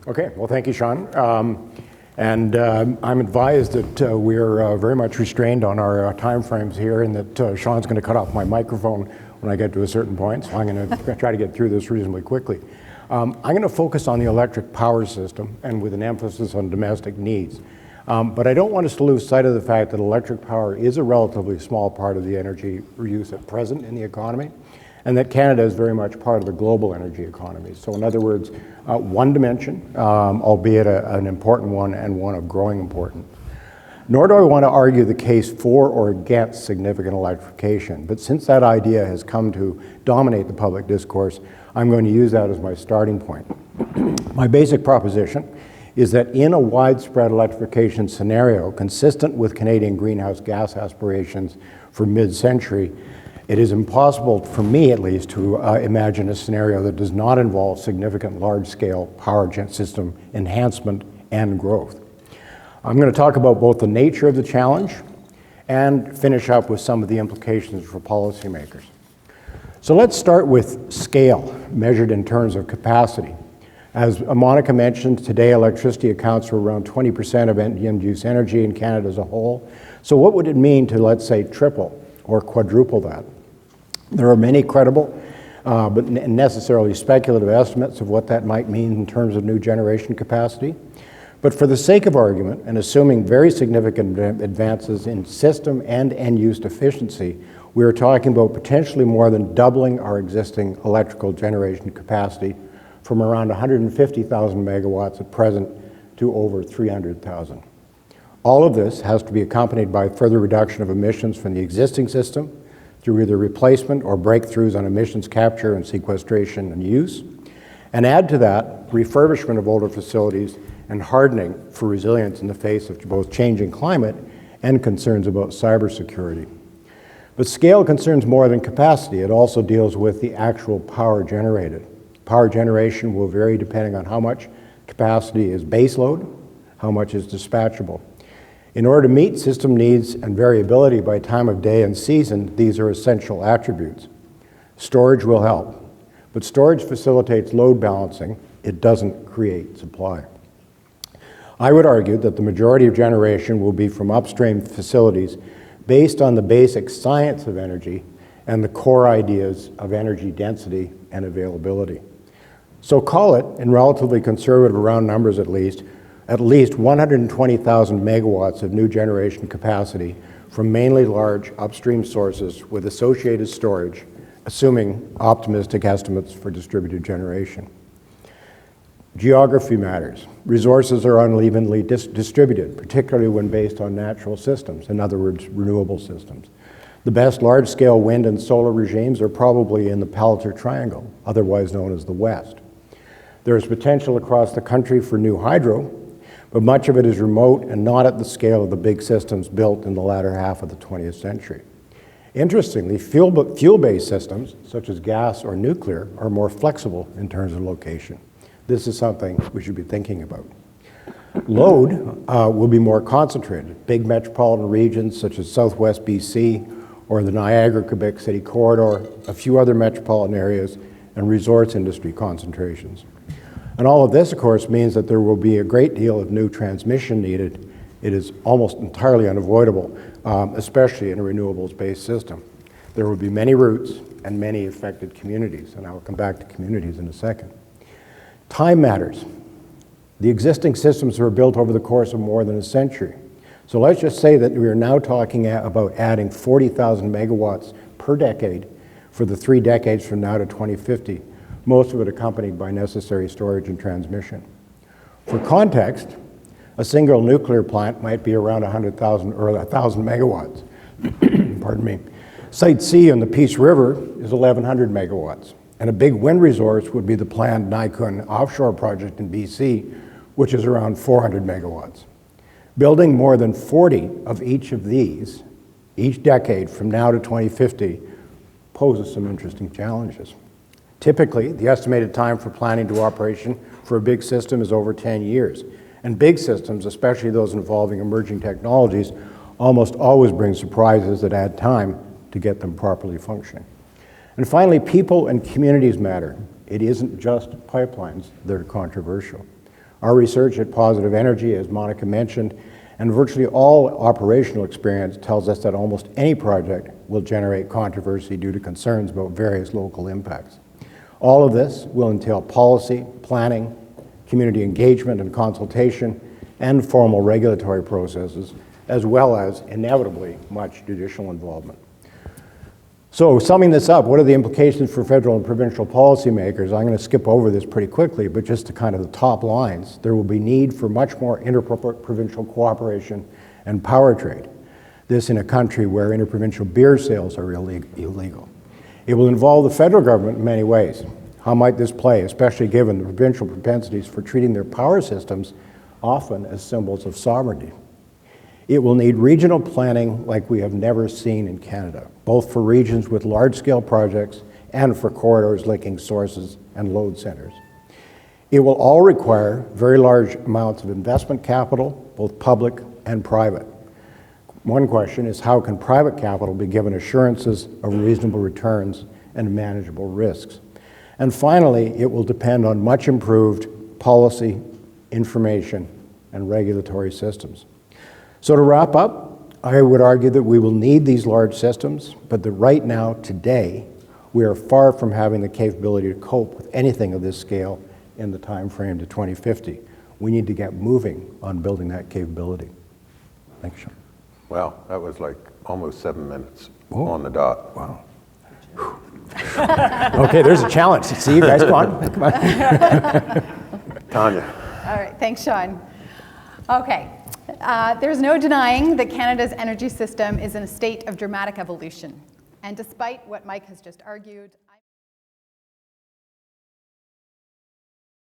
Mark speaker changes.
Speaker 1: Okay, well, thank you, Sean. I'm advised that we're very much restrained on our time frames here, and that Sean's going to cut off my microphone when I get to a certain point, so I'm going to try to get through this reasonably quickly. I'm going to focus on the electric power system, and with an emphasis on domestic needs. But I don't want us to lose sight of the fact that electric power is a relatively small part of the energy use at present in the economy, and that Canada is very much part of the global energy economy. So in other words, one dimension, albeit an important one and one of growing importance. Nor do I want to argue the case for or against significant electrification, but since that idea has come to dominate the public discourse, I'm going to use that as my starting point. My basic proposition is that in a widespread electrification scenario consistent with Canadian greenhouse gas aspirations for mid-century, it is impossible, for me at least, to imagine a scenario that does not involve significant large-scale power system enhancement and growth. I'm going to talk about both the nature of the challenge and finish up with some of the implications for policymakers. So let's start with scale, measured in terms of capacity. As Monica mentioned, today electricity accounts for around 20% of end-use energy in Canada as a whole. So what would it mean to, let's say, triple or quadruple that? There are many credible but necessarily speculative estimates of what that might mean in terms of new generation capacity. But for the sake of argument, and assuming very significant advances in system and end-use efficiency, we are talking about potentially more than doubling our existing electrical generation capacity from around 150,000 megawatts at present to over 300,000. All of this has to be accompanied by further reduction of emissions from the existing system through either replacement or breakthroughs on emissions capture and sequestration and use, and add to that refurbishment of older facilities and hardening for resilience in the face of both changing climate and concerns about cybersecurity. But scale concerns more than capacity. It also deals with the actual power generated. Power generation will vary depending on how much capacity is baseload, how much is dispatchable. In order to meet system needs and variability by time of day and season, these are essential attributes. Storage will help, but storage facilitates load balancing. It doesn't create supply. I would argue that the majority of generation will be from upstream facilities based on the basic science of energy and the core ideas of energy density and availability. So call it, in relatively conservative round numbers at least 120,000 megawatts of new generation capacity from mainly large upstream sources with associated storage, assuming optimistic estimates for distributed generation. Geography matters. Resources are unevenly distributed, particularly when based on natural systems, in other words, renewable systems. The best large-scale wind and solar regimes are probably in the Palliser Triangle, otherwise known as the West. There is potential across the country for new hydro, but much of it is remote and not at the scale of the big systems built in the latter half of the 20th century. Interestingly, fuel-based systems, such as gas or nuclear, are more flexible in terms of location. This is something we should be thinking about. Load will be more concentrated. Big metropolitan regions such as Southwest BC or the Niagara-Quebec City corridor, a few other metropolitan areas, and resource industry concentrations. And all of this, of course, means that there will be a great deal of new transmission needed. It is almost entirely unavoidable, especially in a renewables-based system. There will be many routes and many affected communities, and I will come back to communities in a second. Time matters. The existing systems were built over the course of more than a century. So let's just say that we are now talking about adding 40,000 megawatts per decade for the 3 decades from now to 2050, most of it accompanied by necessary storage and transmission. For context, a single nuclear plant might be around 100,000 or 1,000 megawatts. Pardon me. Site C on the Peace River is 1,100 megawatts, and a big wind resource would be the planned Nikon offshore project in BC, which is around 400 megawatts. Building more than 40 of each of these, each decade from now to 2050, poses some interesting challenges. Typically, the estimated time for planning to operation for a big system is over 10 years. And big systems, especially those involving emerging technologies, almost always bring surprises that add time to get them properly functioning. And finally, people and communities matter. It isn't just pipelines that are controversial. Our research at Positive Energy, as Monica mentioned, and virtually all operational experience tells us that almost any project will generate controversy due to concerns about various local impacts. All of this will entail policy, planning, community engagement and consultation, and formal regulatory processes, as well as, inevitably, much judicial involvement. So, summing this up, what are the implications for federal and provincial policymakers? I'm going to skip over this pretty quickly, but just to kind of the top lines, there will be need for much more interprovincial cooperation and power trade. This in a country where interprovincial beer sales are illegal. It will involve the federal government in many ways. How might this play, especially given the provincial propensities for treating their power systems often as symbols of sovereignty? It will need regional planning like we have never seen in Canada, both for regions with large-scale projects and for corridors linking sources and load centers. It will all require very large amounts of investment capital, both public and private. One question is, how can private capital be given assurances of reasonable returns and manageable risks? And finally, it will depend on much improved policy, information, and regulatory systems. So to wrap up, I would argue that we will need these large systems, but that right now, today, we are far from having the capability to cope with anything of this scale in the time frame to 2050. We need to get moving on building that capability. Thanks, Sean.
Speaker 2: Wow, that was like almost 7 minutes on the dot.
Speaker 1: Wow. Okay, there's a challenge. See you guys, come on. Come on.
Speaker 2: Tanya.
Speaker 3: All right, thanks, Sean. Okay, there's no denying that Canada's energy system is in a state of dramatic evolution. And despite what Mike has just argued,